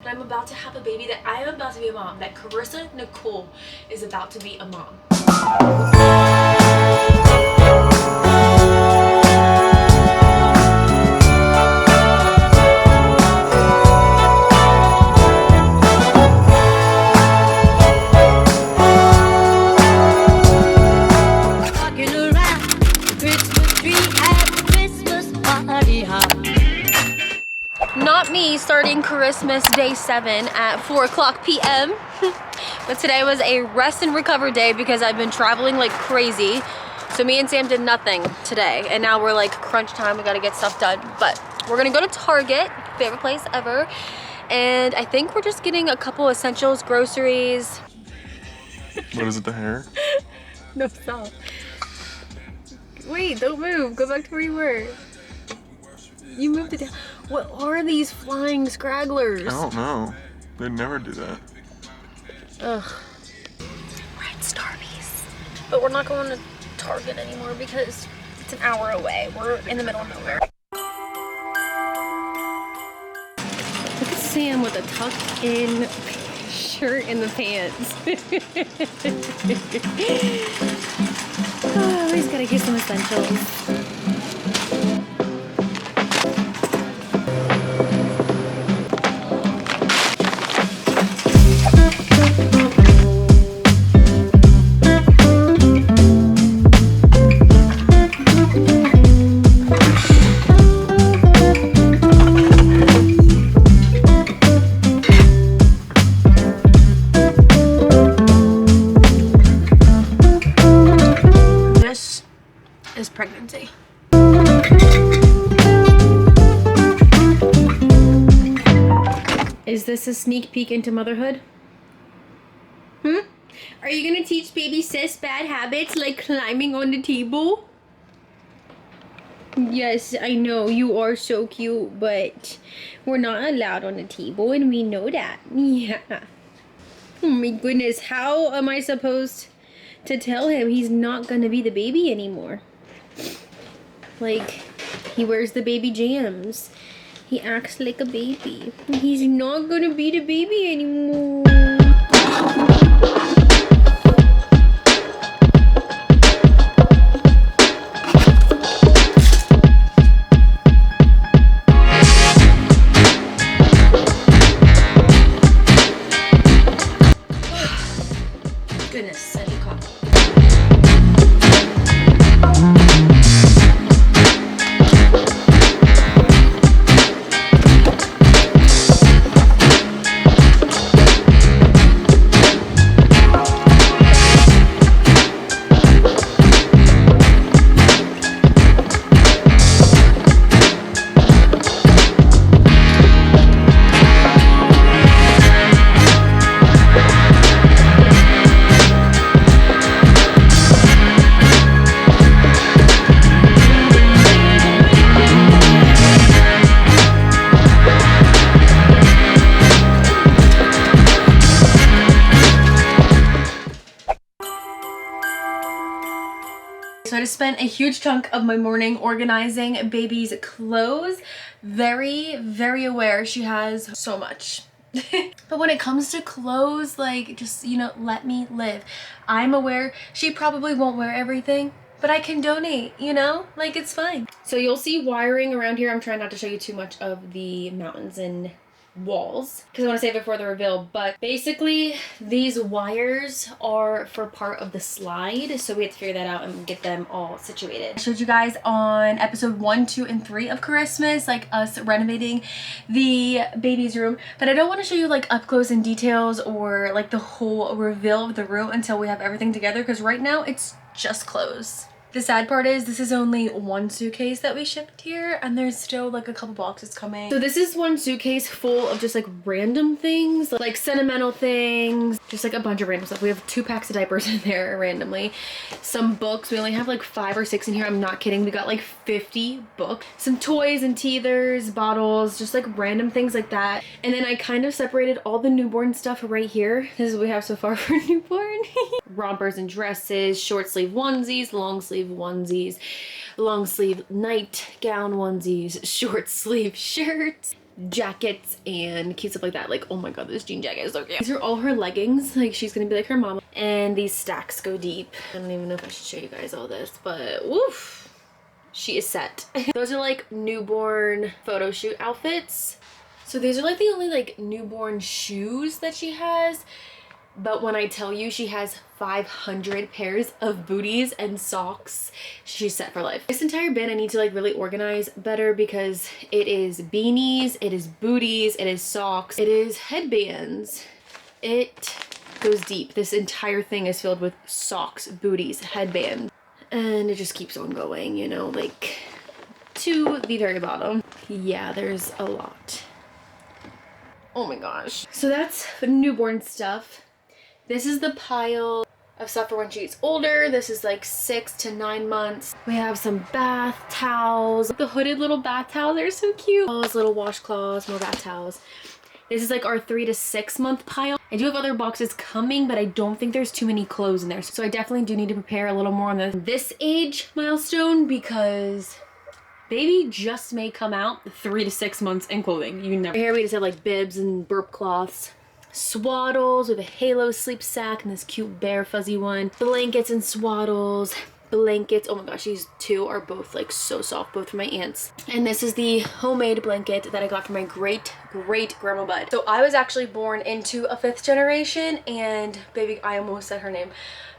that I'm about to have a baby, that I am about to be a mom, that Karissa Nichole is about to be a mom. Not me starting Christmas day 7 at 4:00 p.m. But today was a rest and recover day because I've been traveling like crazy. So me and Sam did nothing today, and now we're like crunch time. We gotta get stuff done. But we're gonna go to Target, favorite place ever, and I think we're just getting a couple essentials, groceries. What is it, the hair? No, stop. Wait, don't move. Go back to where you were. You moved it down. What are these flying scragglers? I don't know. They'd never do that. Ugh. We're at Starbucks. But we're not going to Target anymore because it's an hour away. We're in the middle of nowhere. Look at Sam with a tucked in shirt and the pants. Oh, we just gotta get some essentials. Is pregnancy. Is this a sneak peek into motherhood? Are you gonna teach baby sis bad habits like climbing on the table? Yes, I know you are so cute, but we're not allowed on the table and we know that. Yeah. Oh my goodness, how am I supposed to tell him he's not gonna be the baby anymore? Like, he wears the baby jams. He acts like a baby. He's not gonna be the baby anymore. Goodness, I need coffee. So I just spent a huge chunk of my morning organizing baby's clothes. Very, very aware she has so much. But when it comes to clothes, like, just, you know, let me live. I'm aware she probably won't wear everything, but I can donate, you know? Like, it's fine. So you'll see wiring around here. I'm trying not to show you too much of the mountains and walls because I want to save it for the reveal, but basically these wires are for part of the slide, so we have to figure that out and get them all situated. I showed you guys on episode 1, 2, and 3 of Christmas, like us renovating the baby's room, but I don't want to show you like up close and details or like the whole reveal of the room until we have everything together, because right now it's just clothes. The sad part is this is only one suitcase that we shipped here, and there's still like a couple boxes coming. So this is one suitcase full of just like random things, like sentimental things, just like a bunch of random stuff. We have 2 packs of diapers in there randomly, some books. We only have like 5 or 6 in here. I'm not kidding. We got like 50 books, some toys and teethers, bottles, just like random things like that. And then I kind of separated all the newborn stuff right here. This is what we have so far for newborn. Rompers and dresses, short sleeve onesies, long sleeve onesies, long sleeve nightgown onesies, short sleeve shirts, jackets and cute stuff like that. Like, oh my god, this jean jacket is so cute. These are all her leggings. Like, she's gonna be like her mama. And these stacks go deep. I don't even know if I should show you guys all this, but woof, she is set. Those are like newborn photo shoot outfits. So these are like the only like newborn shoes that she has. But when I tell you she has 500 pairs of booties and socks, she's set for life. This entire bin I need to like really organize better because it is beanies, it is booties, it is socks, it is headbands. It goes deep. This entire thing is filled with socks, booties, headbands. And it just keeps on going, you know, like to the very bottom. Yeah, there's a lot. Oh my gosh. So that's newborn stuff. This is the pile of stuff for when she's older. This is like 6 to 9 months. We have some bath towels. The hooded little bath towels are so cute. Those little washcloths, more bath towels. This is like our 3 to 6 month pile. I do have other boxes coming, but I don't think there's too many clothes in there. So I definitely do need to prepare a little more on this age milestone because baby just may come out 3 to 6 months in clothing. You never. Here we just have like bibs and burp cloths. Swaddles with a halo sleep sack and this cute bear fuzzy one. Blankets and swaddles. Blankets. Oh my gosh, these two are both like so soft, both from my aunts. And this is the homemade blanket that I got from my great grandma bud. So I was actually born into a 5th generation, and baby, I almost said her name.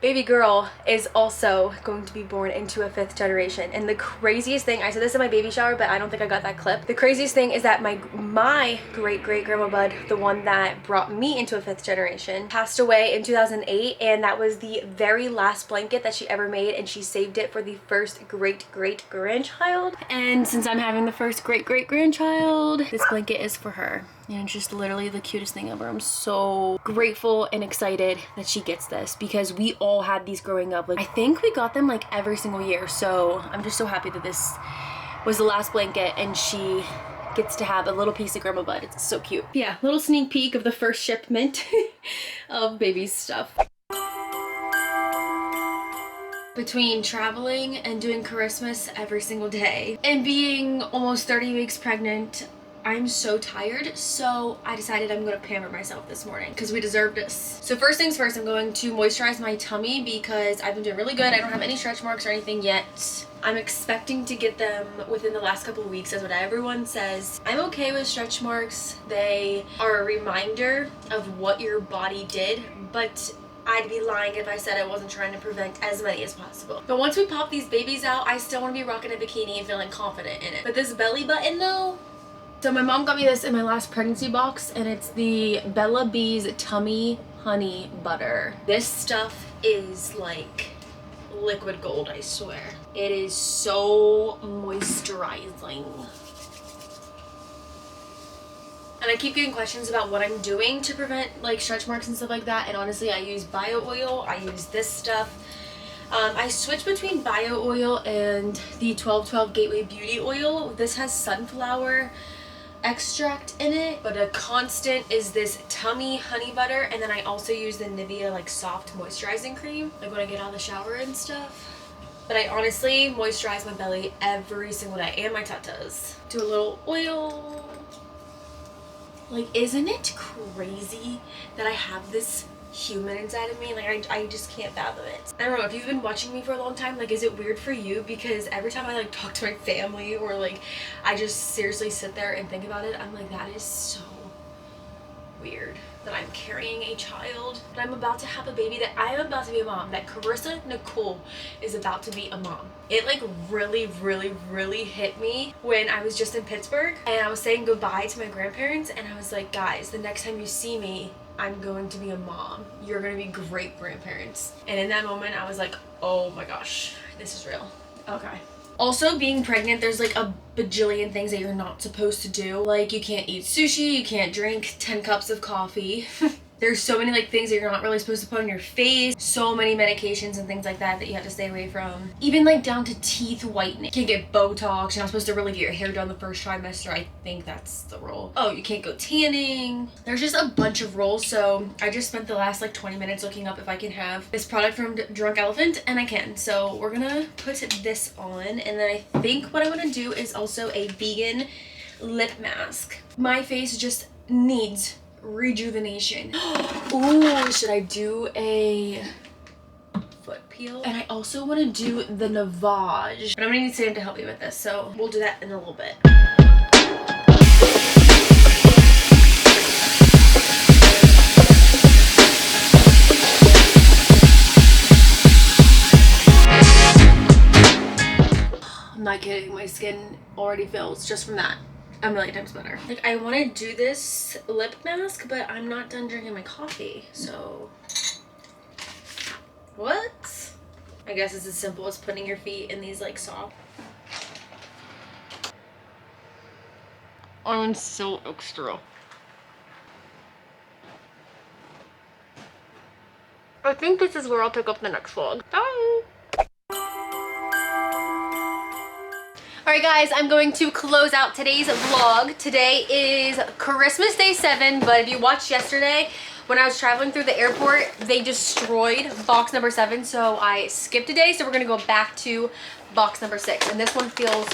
Baby girl is also going to be born into a 5th generation. And the craziest thing, I said this in my baby shower, but I don't think I got that clip. The craziest thing is that my great grandma bud, the one that brought me into a 5th generation, passed away in 2008, and that was the very last blanket that she ever made, and she saved it for the first great grandchild. And since I'm having the first great grandchild, this blanket is for her. And it's just literally the cutest thing ever. I'm so grateful and excited that she gets this because we all had these growing up. Like, I think we got them like every single year. So I'm just so happy that this was the last blanket and she gets to have a little piece of grandma bud. It's so cute. Yeah, little sneak peek of the first shipment of baby's stuff. Between traveling and doing Christmas every single day and being almost 30 weeks pregnant, I'm so tired, so I decided I'm gonna pamper myself this morning because we deserve this. So first things first, I'm going to moisturize my tummy because I've been doing really good. I don't have any stretch marks or anything yet. I'm expecting to get them within the last couple of weeks, as what everyone says. I'm okay with stretch marks. They are a reminder of what your body did, but I'd be lying if I said I wasn't trying to prevent as many as possible. But once we pop these babies out, I still want to be rocking a bikini and feeling confident in it. But this belly button though, so my mom got me this in my last pregnancy box, and it's the Bella Bee's Tummy Honey Butter. This stuff is like liquid gold, I swear. It is so moisturizing. And I keep getting questions about what I'm doing to prevent like stretch marks and stuff like that, and honestly I use bio oil, I use this stuff. I switch between bio oil and the 1212 Gateway Beauty Oil. This has sunflower extract in it, but a constant is this Tummy Honey Butter, and then I also use the Nivea like soft moisturizing cream like when I get out of the shower and stuff. But I honestly moisturize my belly every single day and my tatas. Do a little oil. Like, isn't it crazy that I have this human inside of me? Like, I just can't fathom it. I don't know, if you've been watching me for a long time, like, is it weird for you? Because every time I like talk to my family or like I just seriously sit there and think about it, I'm like, that is so weird that I'm carrying a child, that I'm about to have a baby, that I am about to be a mom, that Karissa Nichole is about to be a mom. It like really hit me when I was just in Pittsburgh and I was saying goodbye to my grandparents, and I was like, guys, the next time you see me, I'm going to be a mom. You're going to be great grandparents. And in that moment, I was like, oh my gosh, this is real. Okay. Also, being pregnant, there's like a bajillion things that you're not supposed to do. Like, you can't eat sushi, you can't drink 10 cups of coffee. There's so many like things that you're not really supposed to put on your face. So many medications and things like that that you have to stay away from. Even like down to teeth whitening. You can't get Botox. You're not supposed to really get your hair done the first trimester. I think that's the rule. Oh, you can't go tanning. There's just a bunch of rules. So I just spent the last like 20 minutes looking up if I can have this product from Drunk Elephant, and I can. So we're gonna put this on, and then I think what I want to do is also a vegan lip mask. My face just needs rejuvenation. Ooh, should I do a foot peel? And I also want to do the Navage. But I'm gonna need Sam to help me with this, so we'll do that in a little bit. I'm not kidding, my skin already feels just from that a million times better. Like, I want to do this lip mask, but I'm not done drinking my coffee, so what? I guess it's as simple as putting your feet in these like soft. I'm so extra. I think this is where I'll pick up the next vlog. Bye! Alright guys, I'm going to close out today's vlog. Today is Christmas Day 7, but if you watched yesterday, when I was traveling through the airport, they destroyed box number 7, so I skipped a day, so we're going to go back to box number 6, and this one feels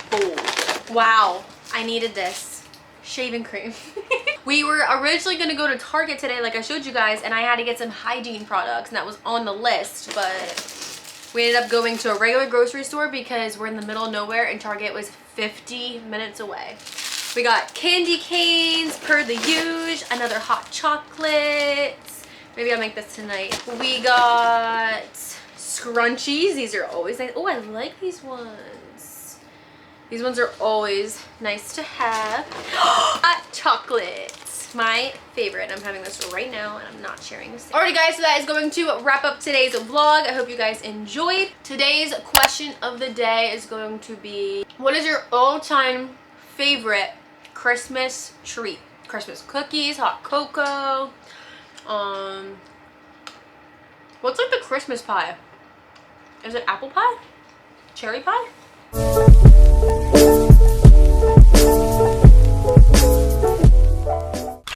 bold. Wow, I needed this. Shaving cream. We were originally going to go to Target today, like I showed you guys, and I had to get some hygiene products, and that was on the list, but we ended up going to a regular grocery store because we're in the middle of nowhere and Target was 50 minutes away. We got candy canes per the usual, another hot chocolate. Maybe I'll make this tonight. We got scrunchies. These are always nice. Oh, I like these ones. These ones are always nice to have. Hot chocolates. My favorite. I'm having this right now and I'm not sharing this. Alrighty guys, so that is going to wrap up today's vlog. I hope you guys enjoyed. Today's question of the day is going to be, what is your all-time favorite Christmas treat? Christmas cookies, hot cocoa, what's like the Christmas pie? Is it apple pie? Cherry pie?